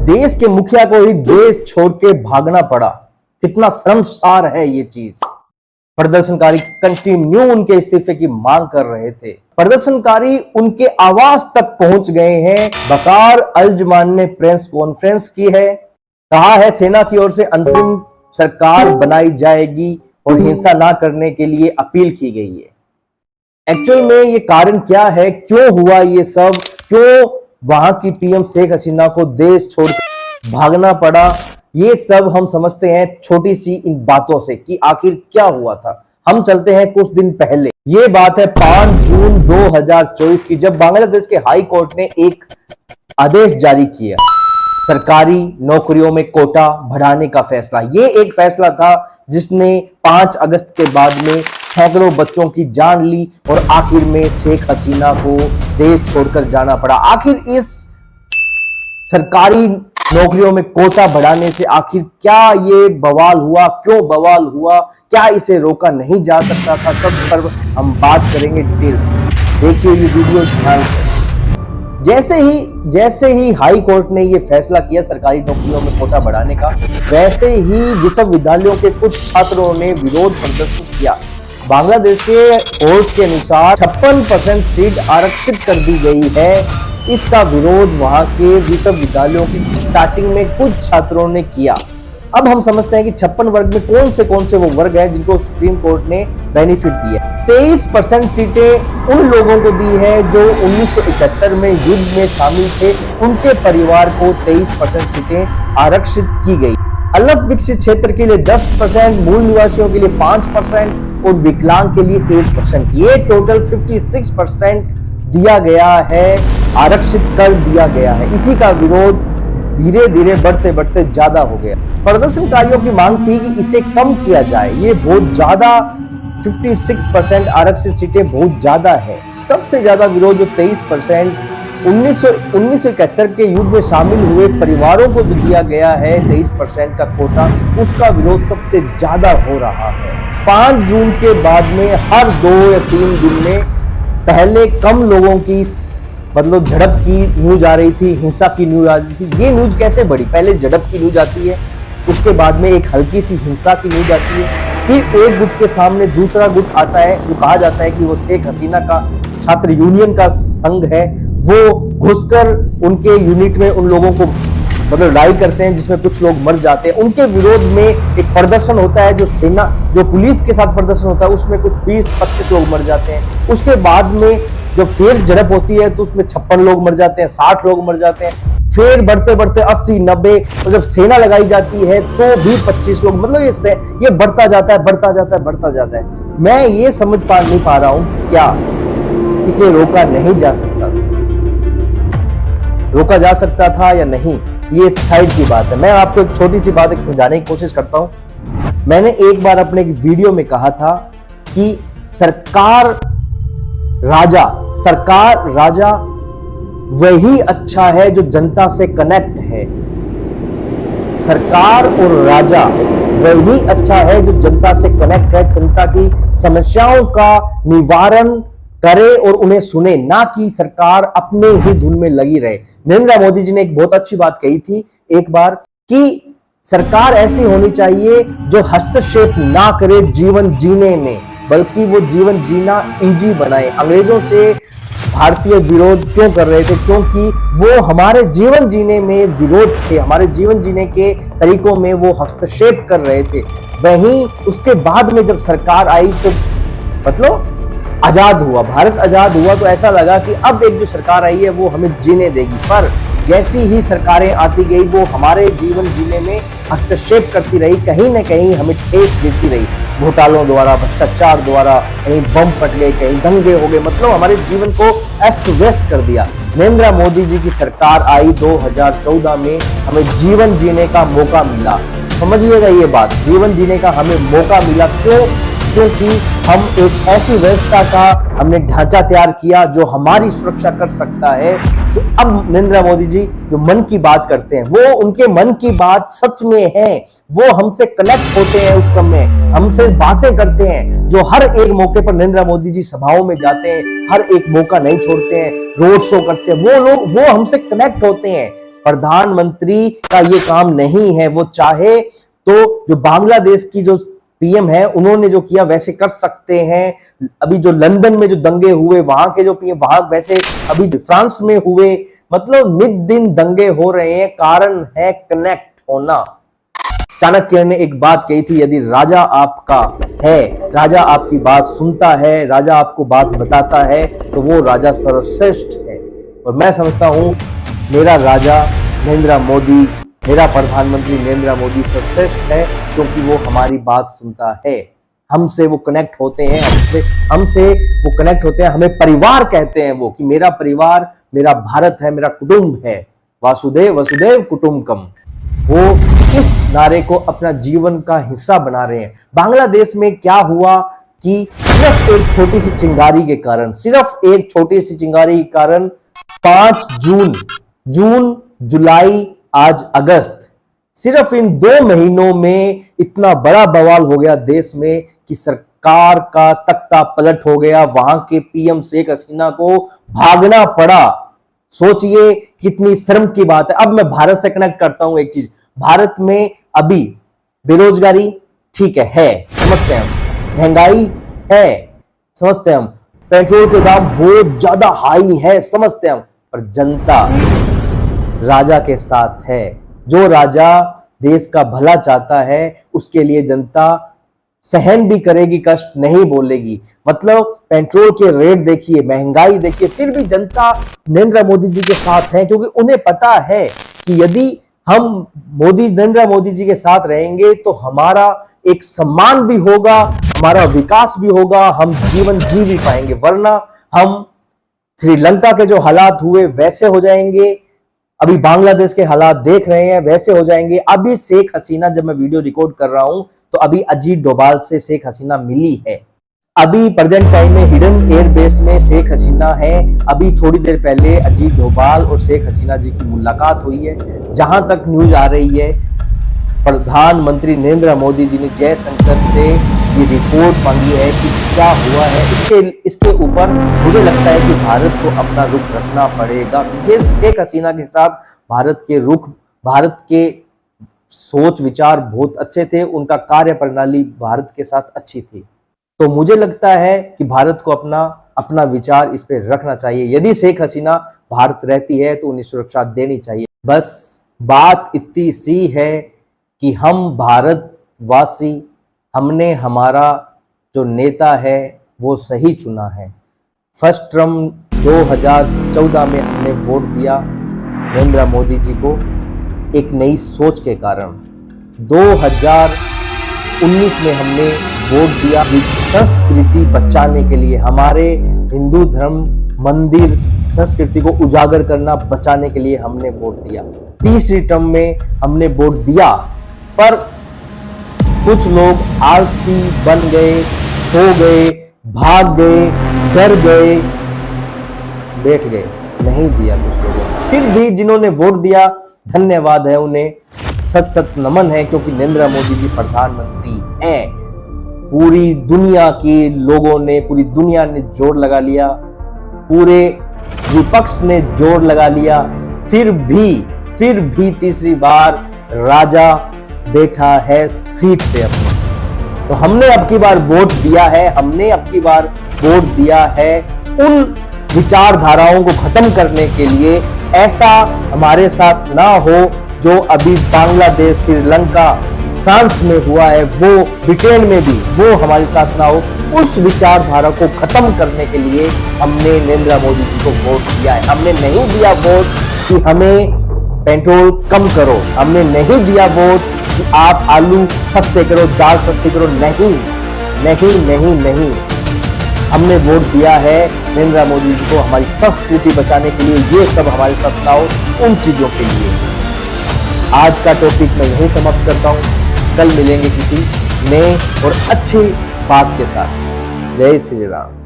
देश के मुखिया को ही देश छोड़ के भागना पड़ा। कितना शर्मसार है ये चीज। प्रदर्शनकारी कंटिन्यू उनके इस्तीफे की मांग कर रहे थे। प्रदर्शनकारी उनके आवास तक पहुंच गए हैं। वकार अल-जमान ने प्रेस कॉन्फ्रेंस की है, कहा है सेना की ओर से अंतरिम सरकार बनाई जाएगी और हिंसा ना करने के लिए अपील की गई है। एक्चुअल में ये कारण क्या है, क्यों हुआ ये सब, क्यों वहां की पीएम शेख हसीना को देश छोड़ भागना पड़ा, ये सब हम समझते हैं छोटी सी इन बातों से कि आखिर क्या हुआ था। हम चलते हैं कुछ दिन पहले। ये बात है 5 जून 2024 की, जब बांग्लादेश के हाई कोर्ट ने एक आदेश जारी किया, सरकारी नौकरियों में कोटा बढ़ाने का फैसला। ये एक फैसला था जिसने 5 अगस्त के बाद में सैकड़ों बच्चों की जान ली और आखिर में शेख हसीना को देश छोड़कर जाना पड़ा। आखिर इस सरकारी नौकरियों में कोटा बढ़ाने से आखिर क्या ये बवाल हुआ, क्यों बवाल हुआ, क्या इसे रोका नहीं जा सकता था, सब पर हम बात करेंगे डिटेल से। देखिए ये वीडियो ध्यान से। जैसे ही हाई कोर्ट ने ये फैसला किया सरकारी नौकरियों में कोटा बढ़ाने का, वैसे ही विश्वविद्यालयों के कुछ छात्रों ने विरोध प्रदर्शन किया। बांग्लादेश के कोर्ट के अनुसार 56% सीट आरक्षित कर दी गई है। इसका विरोध वहां के विश्वविद्यालयों की स्टार्टिंग में कुछ छात्रों ने किया। अब हम समझते हैं कि 56 वर्ग में कौन से वो वर्ग हैं जिनको सुप्रीम कोर्ट ने बेनिफिट दिया। 23% सीटें उन लोगों को दी है जो 1971 में युद्ध में शामिल थे, उनके परिवार को 23% सीटें आरक्षित की गई। अलग विकसित क्षेत्र के लिए 10%, मूल निवासियों के लिए 5% और विकलांग के लिए 1%। ये टोटल 56% दिया गया है, आरक्षित कर दिया गया है। इसी का विरोध धीरे धीरे बढ़ते बढ़ते ज्यादा हो गया। प्रदर्शनकारियों की मांग थी कि इसे कम किया जाए। ये बहुत ज्यादा 56% आरक्षित सीटें बहुत ज्यादा है। सबसे ज्यादा विरोध जो 23% 1971 के युद्ध में शामिल हुए परिवारों को जो दिया गया है 23% का कोटा, उसका विरोध सबसे ज्यादा हो रहा है। 5 जून के बाद में हर 2 या 3 दिन में पहले कम लोगों की मतलब झड़प की न्यूज आ रही थी, हिंसा की न्यूज आ रही थी। ये न्यूज कैसे बढ़ी? पहले झड़प की न्यूज आती है, उसके बाद में एक हल्की सी हिंसा की न्यूज आती है, फिर एक गुट के सामने दूसरा गुट आता है जो कहा जाता है कि वो शेख हसीना का छात्र यूनियन का संघ है। वो घुसकर उनके यूनिट में उन लोगों को मतलब लड़ाई करते हैं जिसमें कुछ लोग मर जाते हैं। उनके विरोध में एक प्रदर्शन होता है जो पुलिस के साथ प्रदर्शन होता है, उसमें कुछ 20-25 लोग मर जाते हैं। उसके बाद में जब फिर झड़प होती है तो उसमें 56 लोग मर जाते हैं, 60 लोग मर जाते हैं, फिर बढ़ते बढ़ते 80-90 और जब सेना लगाई जाती है तो भी 25 लोग, मतलब ये बढ़ता जाता है। मैं ये समझ नहीं पा रहा हूं क्या इसे रोका नहीं जा सकता था, रोका जा सकता था या नहीं, ये साइड की बात है। मैं आपको एक छोटी सी बात समझाने की कोशिश करता हूं। मैंने एक बार अपने एक वीडियो में कहा था कि सरकार राजा वही अच्छा है जो जनता से कनेक्ट है। सरकार और राजा वही अच्छा है जो जनता से कनेक्ट है, जनता की समस्याओं का निवारण करे और उन्हें सुने, ना कि सरकार अपने ही धुन में लगी रहे। नरेंद्र मोदी जी ने एक बहुत अच्छी बात कही थी एक बार कि सरकार ऐसी होनी चाहिए जो हस्तक्षेप ना करे जीवन जीने में, बल्कि वो जीवन जीना इजी बनाए। अंग्रेजों से भारतीय विरोध क्यों कर रहे थे? क्योंकि वो हमारे जीवन जीने में विरोध थे, हमारे जीवन जीने के तरीकों में वो हस्तक्षेप कर रहे थे। वहीं उसके बाद में जब सरकार आई तो मतलब आजाद हुआ, भारत आजाद हुआ, तो ऐसा लगा कि अब एक जो सरकार आई है वो हमें जीने देगी। पर जैसी ही सरकारें आती गई वो हमारे जीवन जीने में हस्तक्षेप करती रही, कहीं ना कहीं हमें ठेस देती रही, घोटालों द्वारा, भ्रष्टाचार द्वारा, कहीं बम फट गए, कहीं दंगे हो गए, मतलब हमारे जीवन को अस्त व्यस्त कर दिया। नरेंद्र मोदी जी की सरकार आई 2014 में, हमें जीवन जीने का मौका मिला। समझिएगा ये बात, जीवन जीने का हमें मौका मिला। क्योंकि हम एक ऐसी व्यवस्था का हमने ढांचा तैयार किया जो हमारी सुरक्षा कर सकता है। जो अब नरेंद्र मोदी जी जो मन की बात करते हैं, वो उनके मन की बात सच में है, वो हमसे कनेक्ट होते हैं, उस समय हमसे बातें करते हैं। जो हर एक मौके पर नरेंद्र मोदी जी सभाओं में जाते हैं, हर एक मौका नहीं छोड़ते हैं, रोड शो करते हैं, वो लोग वो हमसे कनेक्ट होते हैं। प्रधानमंत्री का ये काम नहीं है। वो चाहे तो जो बांग्लादेश की जो पीएम है उन्होंने जो किया वैसे कर सकते हैं। अभी जो लंदन में जो दंगे हुए वहां के जो पीएम वहां वैसे अभी फ्रांस में हुए, मतलब नित दिन दंगे हो रहे हैं। कारण है कनेक्ट होना। चाणक्य ने एक बात कही थी, यदि राजा आपका है, राजा आपकी बात सुनता है, राजा आपको बात बताता है, तो वो राजा सर्वश्रेष्ठ है। और मैं समझता हूं मेरा राजा नरेंद्र मोदी, मेरा प्रधानमंत्री नरेंद्र मोदी सर्वश्रेष्ठ है, क्योंकि वो हमारी बात सुनता है। हमसे वो कनेक्ट होते हैं, हमसे वो कनेक्ट होते हैं। हमें परिवार कहते हैं वो, कि मेरा परिवार मेरा भारत है, मेरा कुटुंब है। वासुदेव वसुदेव कुटुंबकम, वो इस नारे को अपना जीवन का हिस्सा बना रहे हैं। बांग्लादेश में क्या हुआ कि सिर्फ एक छोटी सी चिंगारी के कारण, सिर्फ एक छोटी सी चिंगारी के कारण 5 जून, जुलाई, आज अगस्त, सिर्फ इन 2 महीनों में इतना बड़ा बवाल हो गया देश में कि सरकार का तख्ता पलट हो गया। वहां के पीएम शेख हसीना को भागना पड़ा। सोचिए कितनी शर्म की बात है। अब मैं भारत से कनेक्ट करता हूं एक चीज। भारत में अभी बेरोजगारी ठीक है, समझते हैं हम, महंगाई है, समझते हैं हम, पेट्रोल के दाम बहुत ज्यादा हाई है, समझते हैं हम, पर जनता राजा के साथ है। जो राजा देश का भला चाहता है उसके लिए जनता सहन भी करेगी, कष्ट नहीं बोलेगी। मतलब पेट्रोल के रेट देखिए, महंगाई देखिए, फिर भी जनता नरेंद्र मोदी जी के साथ है, क्योंकि उन्हें पता है कि यदि हम नरेंद्र मोदी जी के साथ रहेंगे तो हमारा एक सम्मान भी होगा, हमारा विकास भी होगा, हम जीवन जी भी पाएंगे। वरना हम श्रीलंका के जो हालात हुए वैसे हो जाएंगे, अभी बांग्लादेश के हालात देख रहे हैं वैसे हो जाएंगे। अभी शेख हसीना, जब मैं वीडियो रिकॉर्ड कर रहा हूं तो अभी अजीत डोभाल से शेख हसीना मिली है। अभी प्रेजेंट टाइम में हिडन एयरबेस में शेख हसीना है। अभी थोड़ी देर पहले अजीत डोभाल और शेख हसीना जी की मुलाकात हुई है। जहां तक न्यूज आ रही है, प्रधानमंत्री नरेंद्र मोदी जी ने जयशंकर से ये रिपोर्ट मांगी है कि क्या हुआ है। इसके ऊपर मुझे लगता है कि भारत को अपना रुख रखना पड़ेगा, क्योंकि शेख हसीना के साथ भारत के सोच विचार बहुत अच्छे थे, उनका कार्य प्रणाली भारत के साथ अच्छी थी। तो मुझे लगता है कि भारत को अपना विचार इस पे रखना चाहिए। यदि शेख हसीना भारत रहती है तो उन्हें सुरक्षा देनी चाहिए। बस बात इतनी सी है कि हम भारतवासी, हमने हमारा जो नेता है वो सही चुना है। फर्स्ट टर्म 2014 में हमने वोट दिया नरेंद्र मोदी जी को एक नई सोच के कारण। 2019 में हमने वोट दिया संस्कृति बचाने के लिए, हमारे हिंदू धर्म, मंदिर, संस्कृति को उजागर करना, बचाने के लिए हमने वोट दिया। तीसरी टर्म में हमने वोट दिया, पर कुछ लोग आलसी बन गए, सो गए, भाग गए, डर गए, बैठ गए, नहीं दिया कुछ लोगों। फिर भी जिन्होंने वोट दिया, धन्यवाद है उन्हें, सत सत नमन है, क्योंकि नरेंद्र मोदी जी प्रधानमंत्री हैं। पूरी दुनिया के लोगों ने, पूरी दुनिया ने जोर लगा लिया, पूरे विपक्ष ने जोर लगा लिया, फिर भी तीसरी बार राजा बैठा है सीट पे अपने। तो हमने अब की बार वोट दिया है, हमने अब की बार वोट दिया है उन विचारधाराओं को खत्म करने के लिए। ऐसा हमारे साथ ना हो जो अभी बांग्लादेश, श्रीलंका, फ्रांस में हुआ है, वो ब्रिटेन में भी वो हमारे साथ ना हो। उस विचारधारा को खत्म करने के लिए हमने नरेंद्र मोदी जी को वोट दिया है। हमने नहीं दिया वोट कि हमें पेट्रोल कम करो, हमने नहीं दिया वोट कि आप आलू सस्ते करो, दाल सस्ती करो, नहीं नहीं नहीं नहीं। हमने वोट दिया है नरेंद्र मोदी जी को हमारी संस्कृति बचाने के लिए, ये सब हमारे साथ ना हो उन चीजों के लिए। आज का टॉपिक मैं यहीं समाप्त करता हूं। कल मिलेंगे किसी नए और अच्छी बात के साथ। जय श्री राम।